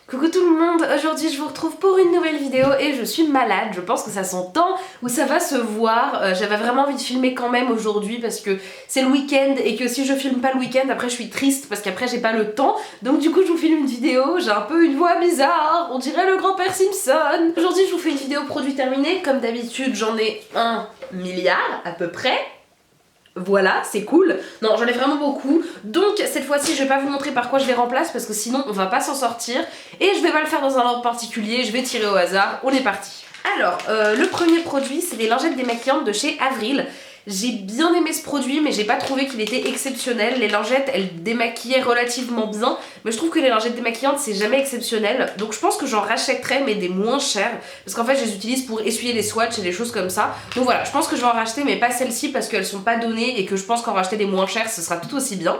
Coucou tout le monde, aujourd'hui je vous retrouve pour une nouvelle vidéo et je suis malade, je pense que ça s'entend ou ça va se voir. J'avais vraiment envie de filmer quand même aujourd'hui parce que c'est le week-end et que si je filme pas le week-end après je suis triste parce qu'après j'ai pas le temps. Donc du coup je vous filme une vidéo, j'ai un peu une voix bizarre, on dirait le grand-père Simpson. Aujourd'hui je vous fais une vidéo produit terminé, comme d'habitude j'en ai 1 milliard à peu près. Voilà, c'est cool. Non, j'en ai vraiment beaucoup. Donc cette fois-ci, je vais pas vous montrer par quoi je les remplace parce que sinon on va pas s'en sortir. Et je vais pas le faire dans un ordre particulier, je vais tirer au hasard. On est parti. Alors, le premier produit, c'est les lingettes démaquillantes de chez Avril. J'ai bien aimé ce produit, mais j'ai pas trouvé qu'il était exceptionnel. Les lingettes, elles démaquillaient relativement bien, mais je trouve que les lingettes démaquillantes, c'est jamais exceptionnel. Donc je pense que j'en rachèterai, mais des moins chères, parce qu'en fait, je les utilise pour essuyer les swatchs et des choses comme ça. Donc voilà, je pense que je vais en racheter, mais pas celles-ci, parce qu'elles sont pas données, et que je pense qu'en racheter des moins chères, ce sera tout aussi bien.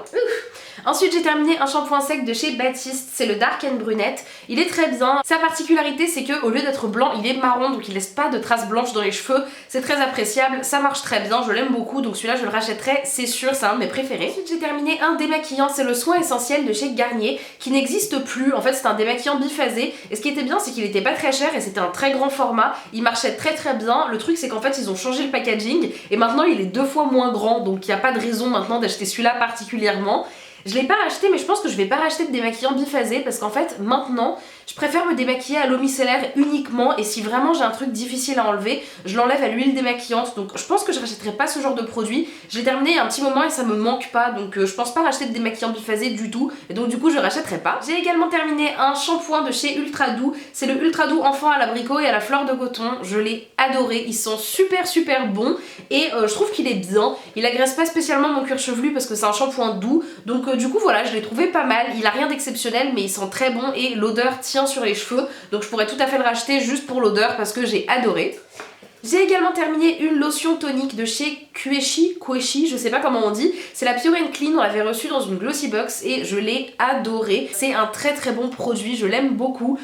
Ensuite j'ai terminé un shampoing sec de chez Baptiste, c'est le Dark & Brunette. Il est très bien, sa particularité c'est que au lieu d'être blanc il est marron, donc il laisse pas de traces blanches dans les cheveux. C'est très appréciable, ça marche très bien, je l'aime beaucoup, donc celui-là je le rachèterai, c'est sûr, c'est un de mes préférés. Ensuite j'ai terminé un démaquillant, c'est le Soin Essentiel de chez Garnier, qui n'existe plus. En fait c'est un démaquillant biphasé, et ce qui était bien c'est qu'il était pas très cher et c'était un très grand format, il marchait très bien. Le truc c'est qu'en fait ils ont changé le packaging et maintenant il est 2 fois moins grand, donc il n'y a pas de raison maintenant d'acheter celui-là particulièrement. Je l'ai pas racheté, mais je pense que je vais pas racheter de démaquillant biphasé parce qu'en fait maintenant je préfère me démaquiller à l'eau micellaire uniquement, et si vraiment j'ai un truc difficile à enlever, je l'enlève à l'huile démaquillante. Donc je pense que je rachèterai pas ce genre de produit. Je l'ai terminé il y a un petit moment et ça me manque pas, donc je pense pas racheter de démaquillant biphasé du tout, et donc du coup je rachèterai pas. J'ai également terminé un shampoing de chez Ultra Doux, c'est le Ultra Doux enfant à l'abricot et à la fleur de coton. Je l'ai adoré, il sent super bon et je trouve qu'il est bien. Il agresse pas spécialement mon cuir chevelu parce que c'est un shampoing doux, donc du coup voilà, je l'ai trouvé pas mal. Il a rien d'exceptionnel mais il sent très bon et l'odeur tient sur les cheveux, donc je pourrais tout à fait le racheter juste pour l'odeur parce que j'ai adoré. J'ai également terminé une lotion tonique de chez Queshi, je sais pas comment on dit. C'est la Pure and Clean, on l'avait reçue dans une glossy box et je l'ai adoré. C'est un très bon produit, je l'aime beaucoup.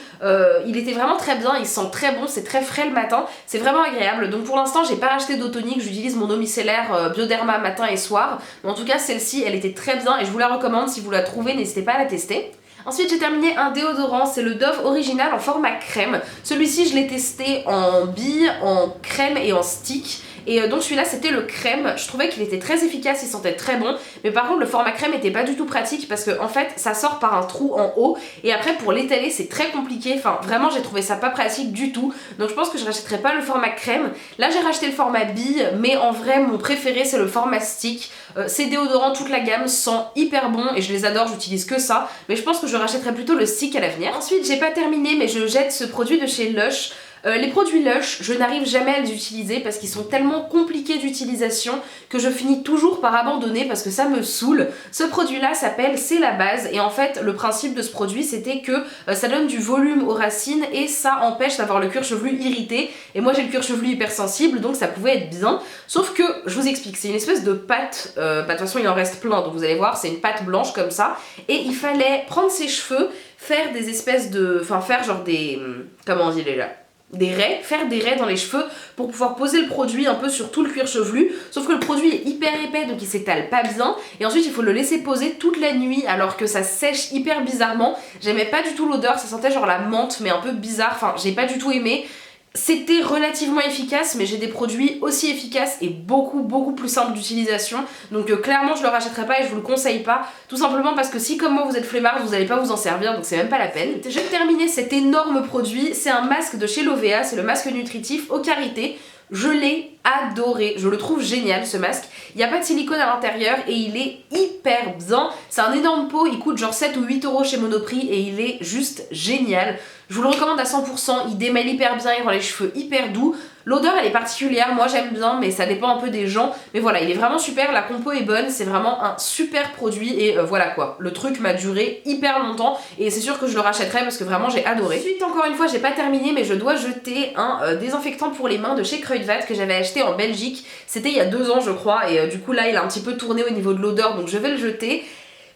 Il était vraiment très bien, il sent très bon, c'est très frais le matin, c'est vraiment agréable. Donc pour l'instant j'ai pas racheté d'eau tonique, j'utilise mon eau micellaire Bioderma matin et soir. Mais en tout cas celle-ci elle était très bien et je vous la recommande, si vous la trouvez n'hésitez pas à la tester. Ensuite j'ai terminé un déodorant, c'est le Dove Original en format crème. Celui-ci je l'ai testé en bille, en crème et en stick. Et donc celui-là c'était le crème, je trouvais qu'il était très efficace, il sentait très bon. Mais par contre le format crème était pas du tout pratique parce que en fait ça sort par un trou en haut. Et après pour l'étaler c'est très compliqué, enfin vraiment j'ai trouvé ça pas pratique du tout. Donc je pense que je rachèterai pas le format crème. Là j'ai racheté le format bille, mais en vrai mon préféré c'est le format stick. Ces déodorants, toute la gamme sent hyper bon et je les adore, j'utilise que ça. Mais je pense que je rachèterai plutôt le stick à l'avenir. Ensuite j'ai pas terminé mais je jette ce produit de chez Lush. Les produits Lush, je n'arrive jamais à les utiliser parce qu'ils sont tellement compliqués d'utilisation que je finis toujours par abandonner parce que ça me saoule. Ce produit là s'appelle C'est la base, et en fait le principe de ce produit c'était que ça donne du volume aux racines et ça empêche d'avoir le cuir chevelu irrité, et moi j'ai le cuir chevelu hypersensible donc ça pouvait être bien. Sauf que, je vous explique, c'est une espèce de pâte, de toute façon il en reste plein donc vous allez voir, c'est une pâte blanche comme ça, et il fallait prendre ses cheveux, faire des espèces de... enfin faire genre des... comment on dit déjà, des raies, faire des raies dans les cheveux pour pouvoir poser le produit un peu sur tout le cuir chevelu, sauf que le produit est hyper épais donc il s'étale pas bien, et ensuite il faut le laisser poser toute la nuit alors que ça sèche hyper bizarrement. J'aimais pas du tout l'odeur, ça sentait genre la menthe mais un peu bizarre, enfin j'ai pas du tout aimé. C'était relativement efficace, mais j'ai des produits aussi efficaces et beaucoup plus simples d'utilisation, donc clairement je le rachèterai pas et je vous le conseille pas, tout simplement parce que si comme moi vous êtes flemmard vous allez pas vous en servir, donc c'est même pas la peine. Je vais terminer cet énorme produit, c'est un masque de chez Lovea, c'est le masque nutritif au karité. Je l'ai adoré, je le trouve génial ce masque. Il n'y a pas de silicone à l'intérieur et il est hyper bien. C'est un énorme pot, il coûte genre 7 ou 8 € chez Monoprix et il est juste génial. Je vous le recommande à 100%, il démêle hyper bien, il rend les cheveux hyper doux. L'odeur elle est particulière, moi j'aime bien mais ça dépend un peu des gens. Mais voilà, il est vraiment super, la compo est bonne, c'est vraiment un super produit et voilà quoi. Le truc m'a duré hyper longtemps et c'est sûr que je le rachèterai parce que vraiment j'ai adoré. Ensuite encore une fois j'ai pas terminé mais je dois jeter un désinfectant pour les mains de chez Kruidvat que j'avais acheté en Belgique. C'était il y a 2 ans je crois et du coup là il a un petit peu tourné au niveau de l'odeur donc je vais le jeter.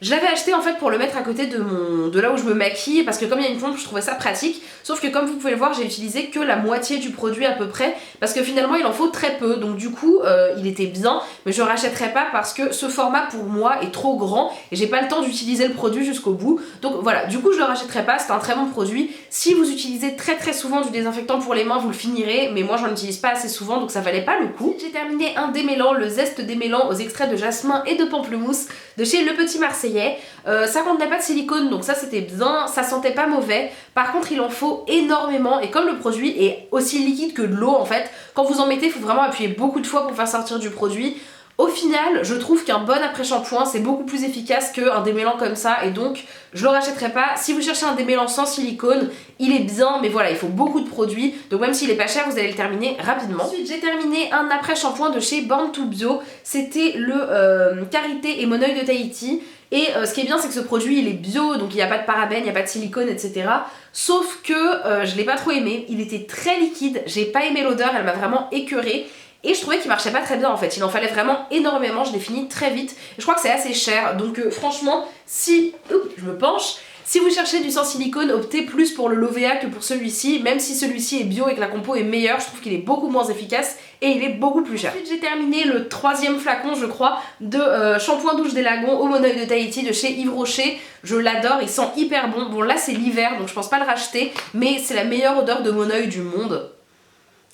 Je l'avais acheté en fait pour le mettre à côté de là où je me maquille parce que comme il y a une pompe je trouvais ça pratique, sauf que comme vous pouvez le voir j'ai utilisé que la moitié du produit à peu près parce que finalement il en faut très peu, donc du coup il était bien mais je rachèterai pas parce que ce format pour moi est trop grand et j'ai pas le temps d'utiliser le produit jusqu'au bout, donc voilà, du coup je le rachèterai pas, c'est un très bon produit. Si vous utilisez très souvent du désinfectant pour les mains vous le finirez, mais moi j'en utilise pas assez souvent donc ça valait pas le coup. J'ai terminé un démêlant, le zeste démêlant aux extraits de jasmin et de pamplemousse de chez Le Petit Marseillais. Ça contenait pas de silicone donc ça c'était bien, ça sentait pas mauvais. Par contre il en faut énormément et comme le produit est aussi liquide que de l'eau en fait, quand vous en mettez il faut vraiment appuyer beaucoup de fois pour faire sortir du produit. Au final, je trouve qu'un bon après-shampoing c'est beaucoup plus efficace qu'un démêlant comme ça et donc je le rachèterai pas. Si vous cherchez un démêlant sans silicone, il est bien mais voilà, il faut beaucoup de produits donc même s'il est pas cher, vous allez le terminer rapidement. Ensuite, j'ai terminé un après-shampoing de chez Born to Bio, c'était le Karité et Mon Oeil de Tahiti. Et ce qui est bien c'est que ce produit il est bio donc il n'y a pas de parabènes, il n'y a pas de silicone etc. Sauf que je l'ai pas trop aimé, il était très liquide, j'ai pas aimé l'odeur, elle m'a vraiment écœurée. Et je trouvais qu'il marchait pas très bien en fait, il en fallait vraiment énormément, je l'ai fini très vite. Je crois que c'est assez cher, donc franchement, si... Oups, je me penche. Si vous cherchez du sans silicone, optez plus pour le Lovea que pour celui-ci, même si celui-ci est bio et que la compo est meilleure, je trouve qu'il est beaucoup moins efficace et il est beaucoup plus cher. Ensuite j'ai terminé le 3e flacon je crois de shampoing douche des lagons au Mon Oeil de Tahiti de chez Yves Rocher. Je l'adore, il sent hyper bon. Bon là c'est l'hiver donc je pense pas le racheter, mais c'est la meilleure odeur de Mon Oeil du monde.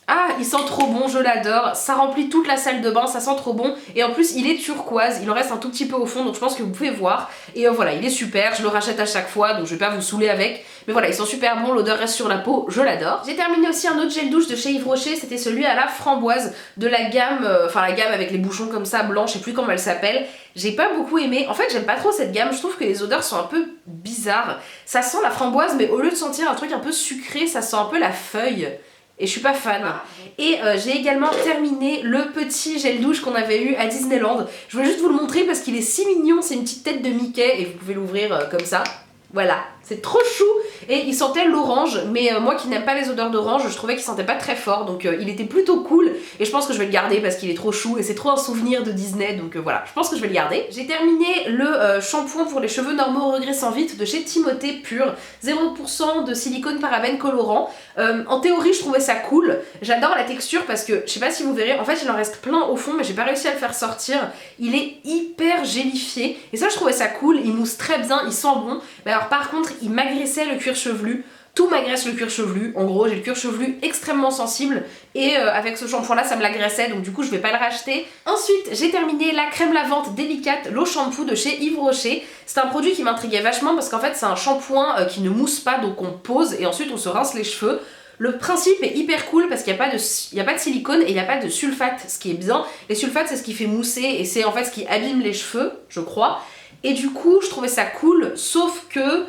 Ah, il sent trop bon, je l'adore, ça remplit toute la salle de bain, ça sent trop bon et en plus il est turquoise, il en reste un tout petit peu au fond donc je pense que vous pouvez voir et voilà, il est super, je le rachète à chaque fois donc je vais pas vous saouler avec mais voilà, ils sont super bons, l'odeur reste sur la peau, je l'adore. J'ai terminé aussi un autre gel douche de chez Yves Rocher, c'était celui à la framboise de la gamme, enfin la gamme avec les bouchons comme ça blancs, je sais plus comment elle s'appelle. J'ai pas beaucoup aimé, en fait j'aime pas trop cette gamme, je trouve que les odeurs sont un peu bizarres. Ça sent la framboise mais au lieu de sentir un truc un peu sucré, ça sent un peu la feuille. Et je suis pas fan. Et j'ai également terminé le petit gel douche qu'on avait eu à Disneyland. Je voulais juste vous le montrer parce qu'il est si mignon, c'est une petite tête de Mickey et vous pouvez l'ouvrir comme ça. Voilà, c'est trop chou et il sentait l'orange mais moi qui n'aime pas les odeurs d'orange je trouvais qu'il sentait pas très fort donc il était plutôt cool et je pense que je vais le garder parce qu'il est trop chou et c'est trop un souvenir de Disney donc voilà, je pense que je vais le garder. J'ai terminé le shampoing pour les cheveux normaux regressant vite de chez Timothée Pur, 0% de silicone parabène colorant. En théorie je trouvais ça cool, j'adore la texture parce que je sais pas si vous verrez, en fait il en reste plein au fond mais j'ai pas réussi à le faire sortir, il est hyper gélifié et ça je trouvais ça cool, il mousse très bien, il sent bon. Mais alors par contre il m'agressait le cuir chevelu, tout m'agresse le cuir chevelu, en gros j'ai le cuir chevelu extrêmement sensible et avec ce shampoing là ça me l'agressait donc du coup je vais pas le racheter. Ensuite j'ai terminé la crème lavante délicate l'eau shampoo de chez Yves Rocher. C'est un produit qui m'intriguait vachement parce qu'en fait c'est un shampoing qui ne mousse pas donc on pose et ensuite on se rince les cheveux. Le principe est hyper cool parce qu'il n'y a pas de silicone et il n'y a pas de sulfate, ce qui est bien. Les sulfates c'est ce qui fait mousser et c'est en fait ce qui abîme les cheveux je crois. Et du coup je trouvais ça cool sauf que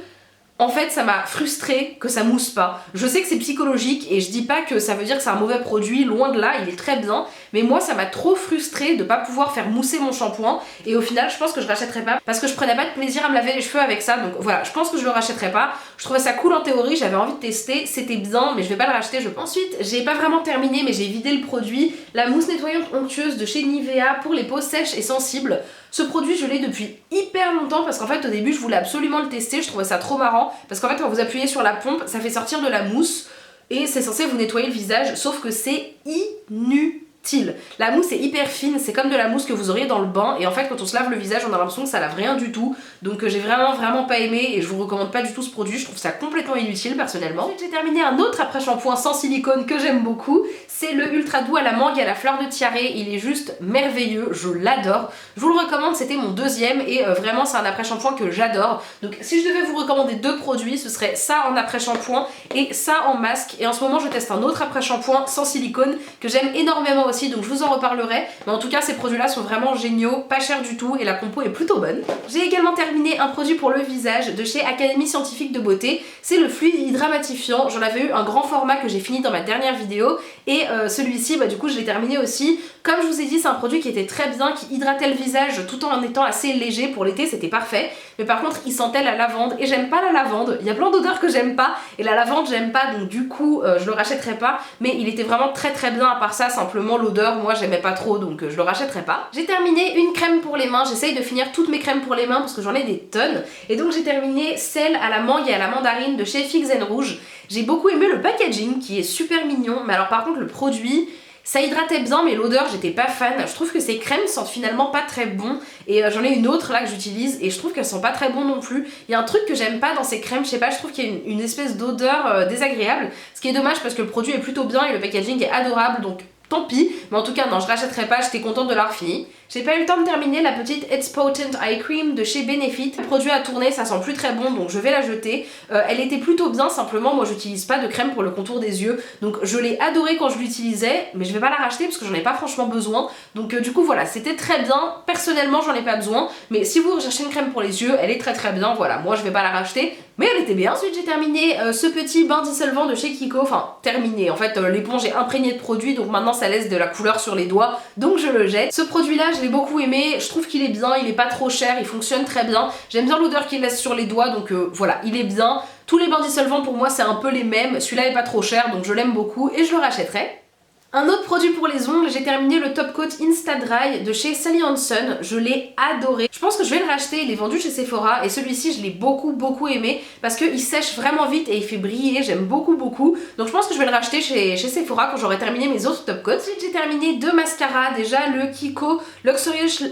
en fait ça m'a frustrée que ça mousse pas. Je sais que c'est psychologique et je dis pas que ça veut dire que c'est un mauvais produit, loin de là, il est très bien. Mais moi ça m'a trop frustrée de pas pouvoir faire mousser mon shampoing et au final je pense que je rachèterai pas parce que je prenais pas de plaisir à me laver les cheveux avec ça. Donc voilà, je pense que je le rachèterai pas. Je trouvais ça cool en théorie, j'avais envie de tester, c'était bien mais je vais pas le racheter je pense. Ensuite j'ai pas vraiment terminé mais j'ai vidé le produit, la mousse nettoyante onctueuse de chez Nivea pour les peaux sèches et sensibles. Ce produit je l'ai depuis hyper longtemps parce qu'en fait au début je voulais absolument le tester, je trouvais ça trop marrant parce qu'en fait quand vous appuyez sur la pompe ça fait sortir de la mousse et c'est censé vous nettoyer le visage sauf que c'est inutile. La mousse est hyper fine, c'est comme de la mousse que vous auriez dans le bain et en fait quand on se lave le visage on a l'impression que ça lave rien du tout donc j'ai vraiment pas aimé et je vous recommande pas du tout ce produit, je trouve ça complètement inutile personnellement. Ensuite j'ai terminé un autre après shampoing sans silicone que j'aime beaucoup, c'est le ultra doux à la mangue et à la fleur de tiare, il est juste merveilleux, je l'adore, je vous le recommande, c'était mon deuxième et vraiment c'est un après shampoing que j'adore. Donc si je devais vous recommander deux produits ce serait ça en après shampoing et ça en masque et en ce moment je teste un autre après shampoing sans silicone que j'aime énormément aussi donc je vous en reparlerai mais en tout cas ces produits là sont vraiment géniaux, pas chers du tout et la compo est plutôt bonne. J'ai également terminé un produit pour le visage de chez Académie Scientifique de Beauté, c'est le fluide hydramatifiant, j'en avais eu un grand format que j'ai fini dans ma dernière vidéo et celui-ci du coup je l'ai terminé aussi. Comme je vous ai dit c'est un produit qui était très bien, qui hydratait le visage tout en étant assez léger, pour l'été c'était parfait mais par contre il sentait la lavande et j'aime pas la lavande, il y a plein d'odeurs que j'aime pas et la lavande j'aime pas donc du coup je le rachèterai pas mais il était vraiment très bien à part ça, simplement l'odeur, moi j'aimais pas trop donc je le rachèterai pas. J'ai terminé une crème pour les mains, j'essaye de finir toutes mes crèmes pour les mains parce que j'en ai des tonnes. Et donc j'ai terminé celle à la mangue et à la mandarine de chez Fig & Rouge. J'ai beaucoup aimé le packaging qui est super mignon, mais alors par contre le produit... Ça hydratait bien mais l'odeur j'étais pas fan. Je trouve que ces crèmes sentent finalement pas très bon. Et j'en ai une autre là que j'utilise et je trouve qu'elles sont pas très bon non plus. Il y a un truc que j'aime pas dans ces crèmes, je sais pas, je trouve qu'il y a une espèce d'odeur désagréable. Ce qui est dommage parce que le produit est plutôt bien et le packaging est adorable donc tant pis. Mais en tout cas non, je rachèterai pas, j'étais contente de l'avoir fini. J'ai pas eu le temps de terminer la petite It's Potent Eye Cream de chez Benefit. Le produit a tourné, ça sent plus très bon donc je vais la jeter. Elle était plutôt bien, simplement moi j'utilise pas de crème pour le contour des yeux. Donc je l'ai adorée quand je l'utilisais mais je vais pas la racheter parce que j'en ai pas franchement besoin. Donc du coup voilà, c'était très bien. Personnellement j'en ai pas besoin. Mais si vous recherchez une crème pour les yeux, elle est très très bien. Voilà, moi je vais pas la racheter. Mais elle était bien. Ensuite j'ai terminé ce petit bain dissolvant de chez Kiko. Enfin terminé, en fait l'éponge est imprégnée de produit donc maintenant ça laisse de la couleur sur les doigts. Donc je le jette. Ce produit là je l'ai beaucoup aimé, je trouve qu'il est bien, il est pas trop cher, il fonctionne très bien. J'aime bien l'odeur qu'il laisse sur les doigts donc voilà, il est bien. Tous les bains dissolvants pour moi c'est un peu les mêmes, celui-là est pas trop cher donc je l'aime beaucoup et je le rachèterai. Un autre produit pour les ongles, j'ai terminé le Top Coat Insta Dry de chez Sally Hansen, je l'ai adoré. Je pense que je vais le racheter, il est vendu chez Sephora et celui-ci je l'ai beaucoup aimé parce qu'il sèche vraiment vite et il fait briller, j'aime beaucoup. Donc je pense que je vais le racheter chez Sephora quand j'aurai terminé mes autres Top Coats. Ensuite j'ai terminé deux mascaras, déjà le Kiko Luxurious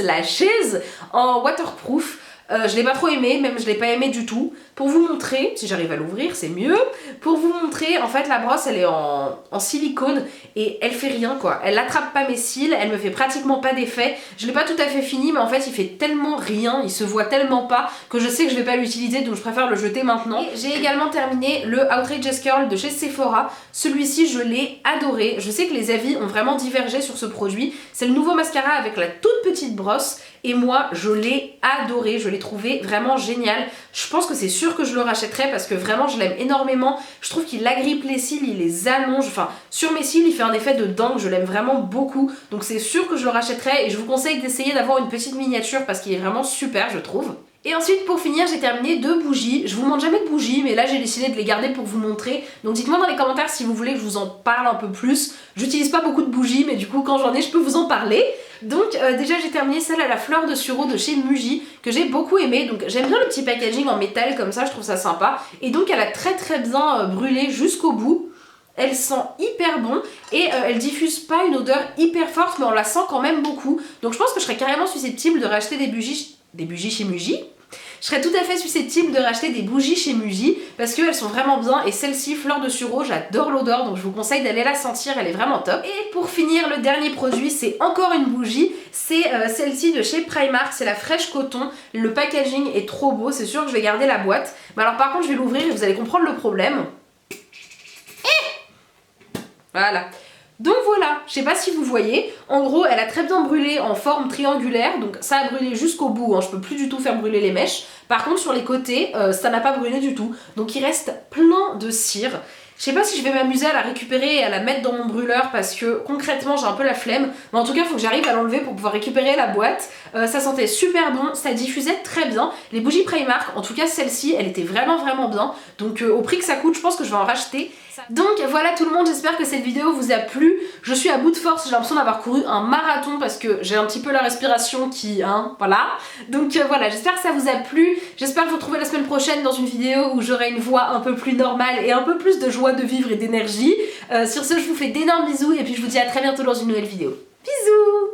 Lashes en waterproof. Je l'ai pas trop aimé, même je l'ai pas aimé du tout. Pour vous montrer, si j'arrive à l'ouvrir c'est mieux. Pour vous montrer, en fait la brosse elle est en silicone et elle fait rien quoi. Elle attrape pas mes cils, elle me fait pratiquement pas d'effet. Je l'ai pas tout à fait fini mais en fait il fait tellement rien, il se voit tellement pas que je sais que je vais pas l'utiliser donc je préfère le jeter maintenant. J'ai également terminé le Outrageous Curl de chez Sephora. Celui-ci je l'ai adoré. Je sais que les avis ont vraiment divergé sur ce produit. C'est le nouveau mascara avec la toute petite brosse. Et moi je l'ai adoré, je l'ai trouvé vraiment génial. Je pense que c'est sûr que je le rachèterai parce que vraiment je l'aime énormément. Je trouve qu'il agrippe les cils, il les allonge, enfin sur mes cils il fait un effet de dingue, je l'aime vraiment beaucoup. Donc c'est sûr que je le rachèterai et je vous conseille d'essayer d'avoir une petite miniature parce qu'il est vraiment super je trouve. Et ensuite pour finir j'ai terminé deux bougies. Je vous montre jamais de bougies mais là j'ai décidé de les garder pour vous montrer. Donc dites-moi dans les commentaires si vous voulez que je vous en parle un peu plus. J'utilise pas beaucoup de bougies mais du coup quand j'en ai je peux vous en parler. Donc déjà j'ai terminé celle à la fleur de sureau de chez Muji que j'ai beaucoup aimé. Donc j'aime bien le petit packaging en métal comme ça, je trouve ça sympa. Et donc elle a très bien brûlé jusqu'au bout. Elle sent hyper bon et elle diffuse pas une odeur hyper forte mais on la sent quand même beaucoup. Donc je pense que je serais carrément susceptible de racheter des bougies chez Muji. Je serais tout à fait susceptible de racheter des bougies chez Muji parce qu'elles sont vraiment bien et celle-ci, fleur de sureau, j'adore l'odeur donc je vous conseille d'aller la sentir, elle est vraiment top. Et pour finir, le dernier produit, c'est encore une bougie, c'est celle-ci de chez Primark, c'est la Fresh Coton. Le packaging est trop beau, c'est sûr que je vais garder la boîte. Mais alors par contre, je vais l'ouvrir et vous allez comprendre le problème. Voilà. Donc voilà, je sais pas si vous voyez, en gros elle a très bien brûlé en forme triangulaire, donc ça a brûlé jusqu'au bout, hein, je peux plus du tout faire brûler les mèches. Par contre sur les côtés, ça n'a pas brûlé du tout, donc il reste plein de cire. Je sais pas si je vais m'amuser à la récupérer et à la mettre dans mon brûleur parce que concrètement j'ai un peu la flemme. Mais en tout cas il faut que j'arrive à l'enlever pour pouvoir récupérer la boîte. Ça sentait super bon, ça diffusait très bien. Les bougies Primark, en tout cas celle-ci, elle était vraiment bien. Donc au prix que ça coûte, je pense que je vais en racheter. Donc voilà tout le monde, j'espère que cette vidéo vous a plu. Je suis à bout de force, j'ai l'impression d'avoir couru un marathon parce que j'ai un petit peu la respiration qui... voilà. Donc voilà, j'espère que ça vous a plu. J'espère vous retrouver la semaine prochaine dans une vidéo où j'aurai une voix un peu plus normale et un peu plus de joie de vivre et d'énergie. Sur ce, je vous fais d'énormes bisous et puis je vous dis à très bientôt dans une nouvelle vidéo. Bisous!